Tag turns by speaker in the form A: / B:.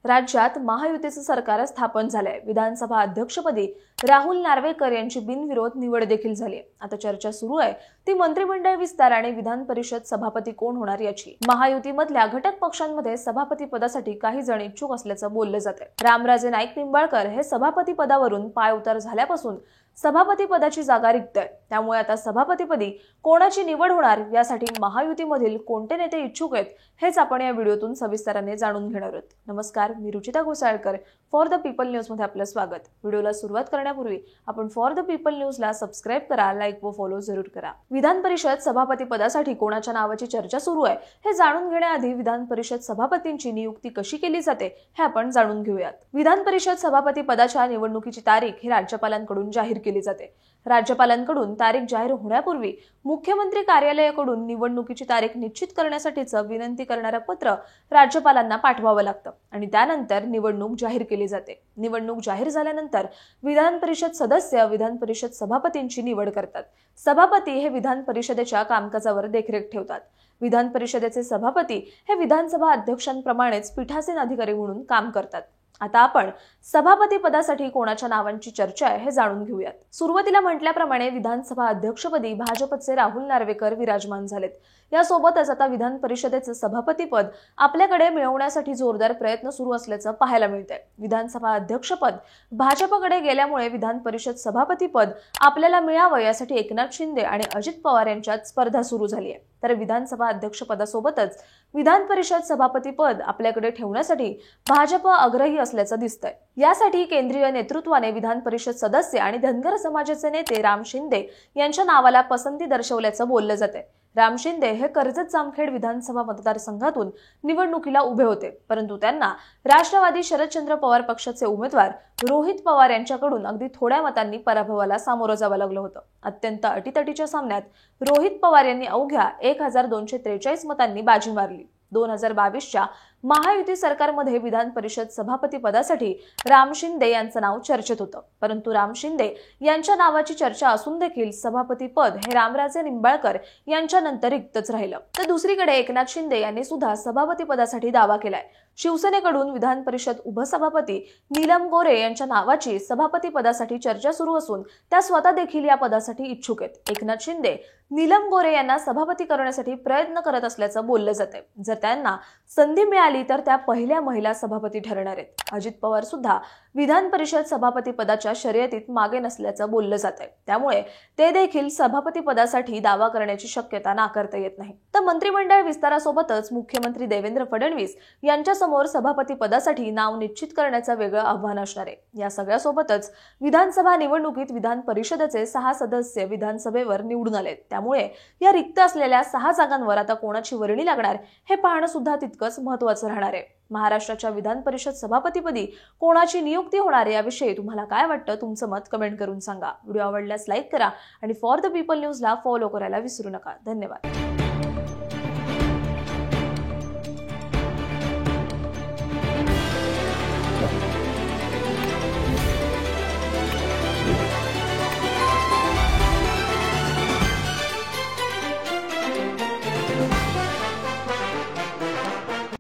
A: राज्यात महायुतीचे सरकार स्थापन झालंय। विधानसभा अध्यक्षपदी राहुल नार्वेकर यांची बिनविरोध निवड देखील झाली। आता चर्चा सुरू आहे ती मंत्रिमंडळ विस्तार आणि विधान परिषद सभापती कोण होणार याची। महायुतीमधल्या घटक पक्षांमध्ये सभापती पदासाठी काही जण इच्छुक असल्याचं बोललं जातंय। रामराजे नाईक निंबाळकर हे सभापती पदावरून पायउतार झाल्यापासून सभापती पदाची जागा रिक्त आहे। त्यामुळे आता सभापतीपदी कोणाची निवड होणार यासाठी महायुतीमधील कोणते नेते इच्छुक आहेत हेच आपण या व्हिडिओतून सविस्तराने जाणून घेणार आहोत। नमस्कार, मी Ruchita Ghosalkar, for the people news मध्ये आपलं स्वागत। व्हिडिओला सुरुवात करण्यापूर्वी आपण फॉर द पीपल न्यूजला सबस्क्राइब करा, लाईक व फॉलो जरूर करा। विधान परिषद सभापती पदासाठी कोणाच्या नावाची चर्चा सुरू आहे हे जाणून घेण्याआधी विधान परिषद सभापतींची नियुक्ती कशी केली जाते हे आपण जाणून घेऊयात। विधान परिषद सभापती पदाच्या निवडणुकीची तारीख ही राज्यपालांकडून जाहीर केली जाते। राज्यपालांकडून तारीख जाहीर होण्यापूर्वी मुख्यमंत्री कार्यालयाकडून निवडणुकीची तारीख निश्चित करण्यासाठीचं विनंती करणारं पत्र राज्यपालांना पाठवावं लागतं आणि त्यानंतर निवडणूक जाहीर केली जाते। निवडणूक जाहीर झाल्यानंतर विधान परिषद सदस्य विधान परिषद सभापतींची निवड करतात। सभापती हे विधान परिषदेच्या कामकाजावर देखरेख ठेवतात। विधान परिषदेचे सभापती हे विधानसभा अध्यक्षांप्रमाणेच पीठासीन अधिकारी म्हणून काम करतात। आता आपण सभापती पदासाठी कोणाच्या नावांची चर्चा आहे हे जाणून घेऊयात। सुरुवातीला म्हटल्याप्रमाणे विधानसभा अध्यक्षपदी भाजपचे राहुल नार्वेकर विराजमान झालेत। यासोबतच आता विधान परिषदेचे सभापती पद आपल्याकडे मिळवण्यासाठी जोरदार प्रयत्न सुरू असल्याचं पाहायला मिळतंय। विधानसभा अध्यक्षपद भाजपकडे गेल्यामुळे विधान परिषद सभापती पद आपल्याला मिळावं यासाठी एकनाथ शिंदे आणि अजित पवार यांच्यात स्पर्धा सुरू झाली आहे। तर विधानसभा अध्यक्षपदासोबतच विधान परिषद सभापती पद आपल्याकडे ठेवण्यासाठी भाजप आग्रही असल्याचं दिसतंय। यासाठी केंद्रीय नेतृत्वाने विधान परिषद सदस्य आणि धनगर समाजाचे नेते राम शिंदे यांच्या नावाला पसंती दर्शवल्याचं बोललं जातंय। राम शिंदे हे कर्जत जामखेड विधानसभा मतदारसंघातून निवडणुकीला उभे होते, परंतु त्यांना राष्ट्रवादी शरदचंद्र पवार पक्षाचे उमेदवार रोहित पवार यांच्याकडून अगदी थोड्या मतांनी पराभवाला सामोरं जावं लागलं होतं। अत्यंत अटीतटीच्या सामन्यात रोहित पवार यांनी अवघ्या 1243 मतांनी बाजी मारली। 2022च्या महायुती सरकारमध्ये विधान परिषद सभापती पदासाठी राम शिंदे यांचं नाव चर्चेत होतं, परंतु राम शिंदे यांच्या नावाची चर्चा असून देखील सभापती पद हे रामराजे निंबाळकर यांच्या नंतर रिक्तच राहिलं। तर दुसरीकडे एकनाथ शिंदे यांनी सुद्धा सभापती पदासाठी दावा केलाय। शिवसेनेकडून विधान परिषद उपसभापती नीलम गोरे यांच्या नावाची सभापती पदासाठी चर्चा सुरू असून त्या स्वतः देखील या पदासाठी इच्छुक आहेत। एकनाथ शिंदे नीलम गोरे यांना सभापती करण्यासाठी प्रयत्न करत असल्याचं बोललं जातंय। जर त्यांना संधी मिळाली तर त्या पहिल्या महिला सभापती ठरणार आहेत। अजित पवार सुद्धा विधान परिषद सभापती पदाच्या शर्यतीत मागे नसल्याचं बोललं जातंय, त्यामुळे ते देखील सभापती पदासाठी दावा करण्याची शक्यता नाकारता येत नाही। तर मंत्रिमंडळ विस्तारासोबतच मुख्यमंत्री देवेंद्र फडणवीस यांच्या समोर सभापती पदासाठी नाव निश्चित करण्याचं वेगळं आव्हान असणार आहे। या सगळ्यासोबतच विधानसभा निवडणुकीत विधान परिषदेचे 6 सदस्य विधानसभेवर निवडून आलेत, त्यामुळे या रिक्त असलेल्या 6 जागांवर आता कोणाची वर्णी लागणार हे पाहणं सुद्धा तितकंच महत्त्वाचं राहणार आहे। महाराष्ट्राच्या विधान परिषद सभापतीपदी कोणाची नियुक्ती होणार याविषयी तुम्हाला काय वाटतं, तुमचं मत कमेंट करून सांगा। व्हिडिओ आवडल्यास लाईक करा आणि फॉर द पीपल न्यूजला फॉलो करायला विसरू नका। धन्यवाद।